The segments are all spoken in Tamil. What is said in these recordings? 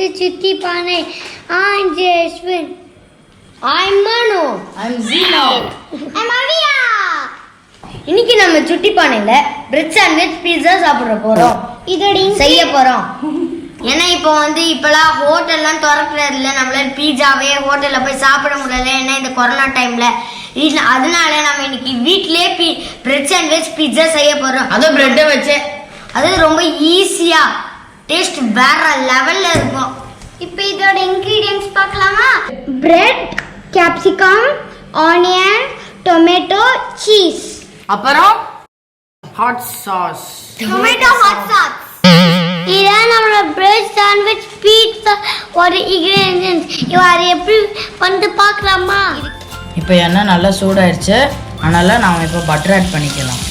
to chuttipaanai. I'm Jashwin. I'm Manu. I'm Zino. I'm Avia. இன்னைக்கு நம்ம chuttipaanaiல பிரெட் சாண்ட்விச் பீட்சா சாப்பிட போறோம். இதோட செய்ய போறோம். ஏன்னா இப்போலாம் ஹோட்டல்லாம் திறக்கிறது இல்லை, நம்மளால பீட்சாவே ஹோட்டல்ல போய் சாப்பிட முடியல. ஏன்னா இந்த கொரோனா டைம்ல அதனால நம்ம இன்னைக்கு வீட்லயே பிரெட் சாண்ட்விச் பீட்சா செய்ய போறோம். அதுவும் பிரெட்டை வச்சு, அது ரொம்ப ஈஸியா டேஸ்ட் வேற லெவல்ல இருக்கும். இப்போ இதோட இன்கிரிடியன்ட்ஸ் பார்க்கலாமா? Bread, capsicum, onion, tomato, cheese, அப்புறம் hot sauce. Tomato hot sauce. இதான் நம்மளோட பிரெட் சாண்ட்விச் பீட்சா ஒரு இன்கிரிடியன்ட்ஸ். இவாரை எப்படி வந்து பார்க்கலாமா? இப்போ எண்ணெய் நல்லா சூடாயிடுச்சு, அதனால் நாம் இப்போ பட்டர் ஆட் பண்ணிக்கலாம்.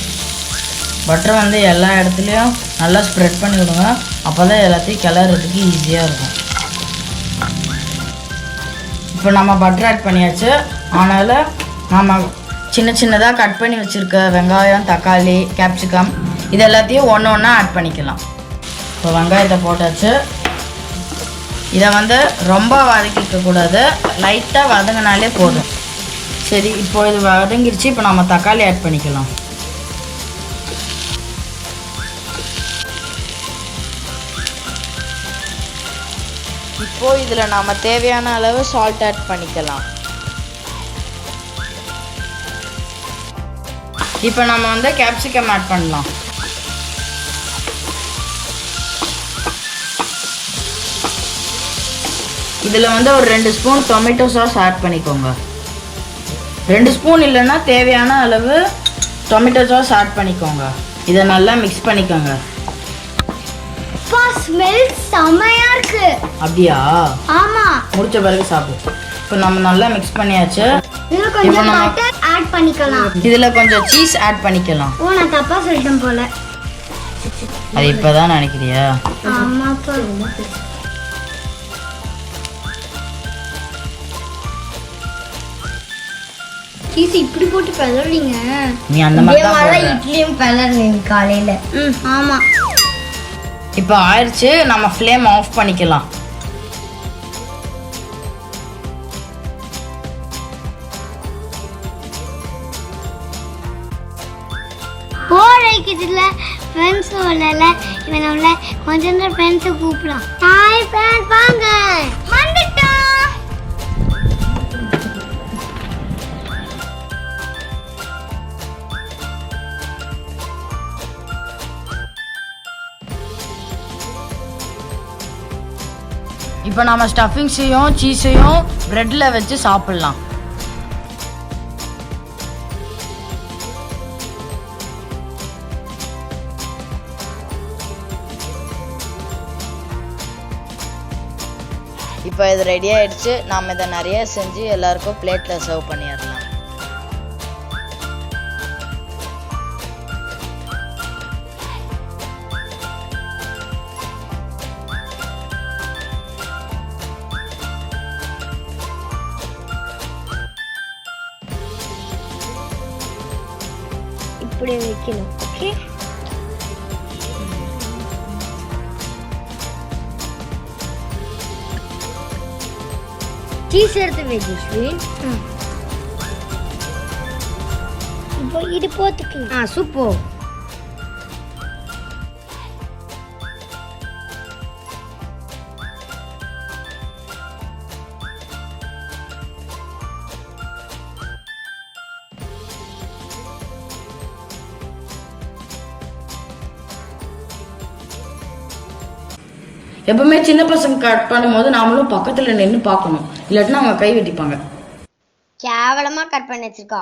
பட்டர் வந்து எல்லா இடத்துலையும் நல்லா ஸ்ப்ரெட் பண்ணி விடுங்க, அப்போ தான் எல்லாத்தையும் கிளறதுக்கு ஈஸியாக இருக்கும். இப்போ நம்ம பட்டர் ஆட் பண்ணியாச்சு, அதனால் நம்ம சின்ன சின்னதாக கட் பண்ணி வச்சுருக்க வெங்காயம், தக்காளி, கேப்சிகம் இது எல்லாத்தையும் ஒன்று ஒன்றா ஆட் பண்ணிக்கலாம். இப்போ வெங்காயத்தை போட்டாச்சு. இதை வந்து ரொம்ப வதக்கிக்கக்கூடாது, லைட்டாக வதங்கினாலே போதும். சரி, இப்போ இது வதங்கிருச்சு. இப்போ நம்ம தக்காளி ஆட் பண்ணிக்கலாம். இப்போ இதில் நாம் தேவையான அளவு சால்ட் ஆட் பண்ணிக்கலாம். இப்போ நம்ம வந்து கேப்சிகம் ஆட் பண்ணலாம். இதில் வந்து ஒரு 2 ஸ்பூன் டொமேட்டோ சாஸ் ஆட் பண்ணிக்கோங்க. 2 ஸ்பூன் இல்லைன்னா தேவையான அளவு டொமேட்டோ சாஸ் ஆட் பண்ணிக்கோங்க. இதை நல்லா மிக்ஸ் பண்ணிக்கோங்க. ஸ்மெல் செமையா இருக்கு. அப்படியா? ஆமா. முடிச்ச பிறகு சாப்பிடு. இப்போ நம்ம நல்லா மிக்ஸ் பண்ணியாச்சு. இதுல கொஞ்சம் பட்டர் ஆட் பண்ணிக்கலாம். இதுல கொஞ்சம் சீஸ் ஆட் பண்ணிக்கலாம். ஓ, நான் தப்பா சொல்லிட்டேன் போல. அது இப்பதான் நினைக்கிறியா? ஆமாப்பா. சீஸ் இப்படி போட்டு பெலறீங்க. நீ அந்த மாதிரி தான் போடுற. இட்லியும் பெலர்னீங்க காலையில. ஆமா. இப்போ ஆயிடுச்சு, நம்ம ஃப்ளேம் ஆஃப் பண்ணிக்கலாம். இதுல ஃப்ரெண்ட்ஸ் வரல, இவன் நம்மள கொஞ்சம் நேரம் ஃப்ரெண்ட்ஸை கூப்பிடலாம். ஹாய் ஃப்ரெண்ட், வாங்க வந்துட்டோம். இப்போ நம்ம ஸ்டஃபிங்ஸையும் சீஸையும் பிரெட்ல வச்சு சாப்பிடலாம். இப்போ இது ரெடி ஆயிடுச்சு. நாம் இதை நிறைய செஞ்சு எல்லாருக்கும் பிளேட்ல சர்வ் பண்ணிடலாம். இப்படி வைக்கணும். ஓகே, சீஸ் எடுத்து வெஜிஸ்வி. இப்போ இது போட்டுக்கலாம். சூப்பர். எப்பவுமே சின்ன பசங்க கட் பண்ணும்போது நாமளும் பக்கத்துல நின்று பார்க்கணும், இல்லாட்டினா அவங்க கை வெட்டிப்பாங்க. கேவலமா கட் பண்ணி வச்சிருக்கா.